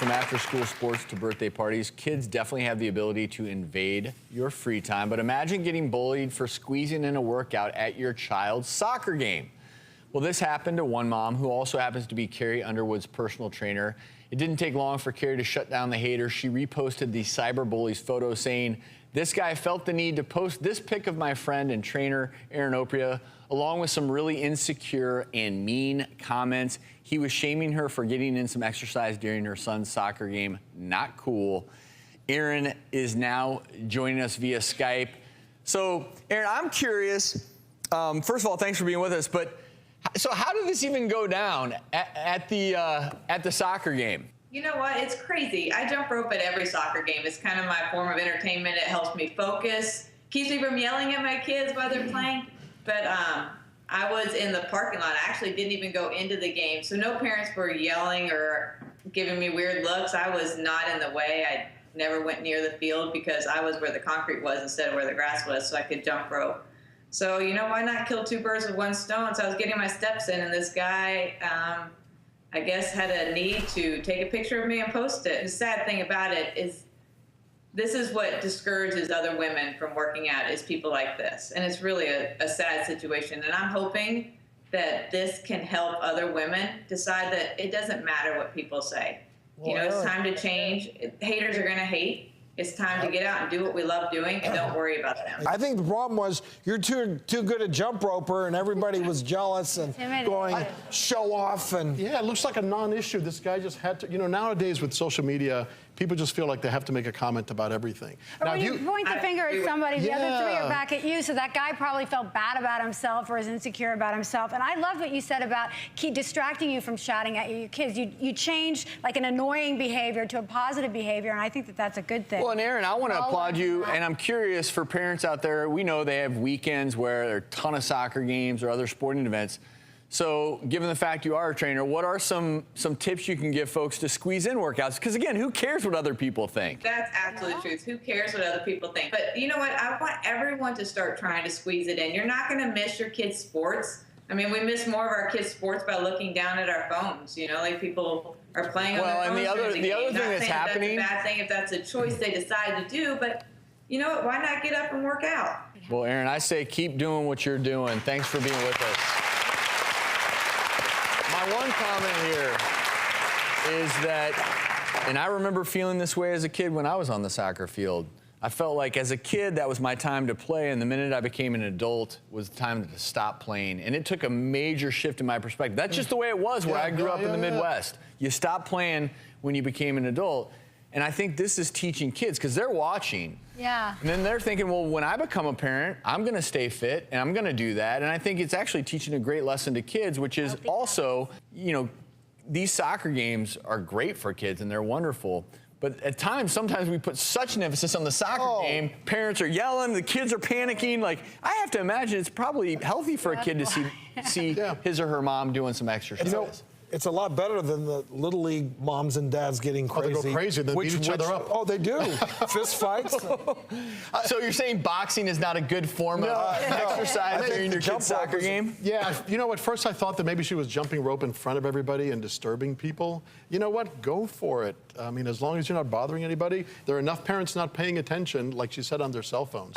From after-school sports to birthday parties, kids definitely have the ability to invade your free time. But imagine getting bullied for squeezing in a workout at your child's soccer game. Well, this happened to one mom who also happens to be Carrie Underwood's personal trainer. It didn't take long for Carrie to shut down the haters. She reposted the cyberbully's photo saying, "This guy felt the need to post this pic of my friend and trainer, Aaron Opria, along with some really insecure and mean comments. He was shaming her for getting in some exercise during her son's soccer game. Not cool." Aaron is now joining us via Skype. So, Aaron, I'm curious. First of all, thanks for being with us. But so, how did this even go down at the soccer game? You know what? It's crazy. I jump rope at every soccer game. It's kind of my form of entertainment. It helps me focus, keeps me from yelling at my kids while they're playing. But I was in the parking lot. I actually didn't even go into the game. So no parents were yelling or giving me weird looks. I was not in the way. I never went near the field because I was where the concrete was instead of where the grass was, so I could jump rope. So, you know, why not kill two birds with one stone? So I was getting my steps in, and this guy, I guess, had a need to take a picture of me and post it. The sad thing about it is this is what discourages other women from working out, is people like this. And it's really a sad situation. And I'm hoping that this can help other women decide that it doesn't matter what people say. Well, you know, it's time to change. Haters are going to hate. It's time to get out and do what we love doing and don't worry about them. I think the problem was you're too good a jump roper, and everybody was jealous and going show off. And yeah, it looks like a non-issue. This guy just had to, you know, nowadays with social media, people just feel like they have to make a comment about everything. Or now, when you point the finger at somebody, the other three are back at you, so that guy probably felt bad about himself or is insecure about himself. And I love what you said about keep distracting you from shouting at your kids. You changed like an annoying behavior to a positive behavior, and I think that that's a good thing. Well, and Aaron, I want to applaud you, and I'm curious for parents out there. We know they have weekends where there are a ton of soccer games or other sporting events. So, given the fact you are a trainer, what are some tips you can give folks to squeeze in workouts? Because, again, who cares what other people think? That's absolute truth. Who cares what other people think? But you know what? I want everyone to start trying to squeeze it in. You're not going to miss your kids' sports. I mean, we miss more of our kids' sports by looking down at our phones. You know, like people are playing on their phones. Well, and the other thing that's happening. That's a bad thing if that's a choice they decide to do. But you know what? Why not get up and work out? Well, Aaron, I say keep doing what you're doing. Thanks for being with us. My one comment here is that, and I remember feeling this way as a kid when I was on the soccer field. I felt like as a kid that was my time to play, and the minute I became an adult was the time to stop playing. And it took a major shift in my perspective. That's just the way it was where I grew up in the Midwest. You stopped playing when you became an adult. And I think this is teaching kids, because they're watching. Yeah. And then they're thinking, well, when I become a parent, I'm going to stay fit, and I'm going to do that. And I think it's actually teaching a great lesson to kids, which is also, you know, these soccer games are great for kids, and they're wonderful. But at times, sometimes we put such an emphasis on the soccer game. Parents are yelling, the kids are panicking. Like, I have to imagine it's probably healthy for a kid to see his or her mom doing some exercise. You know, it's a lot better than the Little League moms and dads getting crazy. Oh, they go crazy. They beat each other up. Oh, they do. Fist fights. So you're saying boxing is not a good form of exercise during your kid's soccer game? Yeah. You know, at first I thought that maybe she was jumping rope in front of everybody and disturbing people. You know what? Go for it. I mean, as long as you're not bothering anybody. There are enough parents not paying attention, like she said, on their cell phones.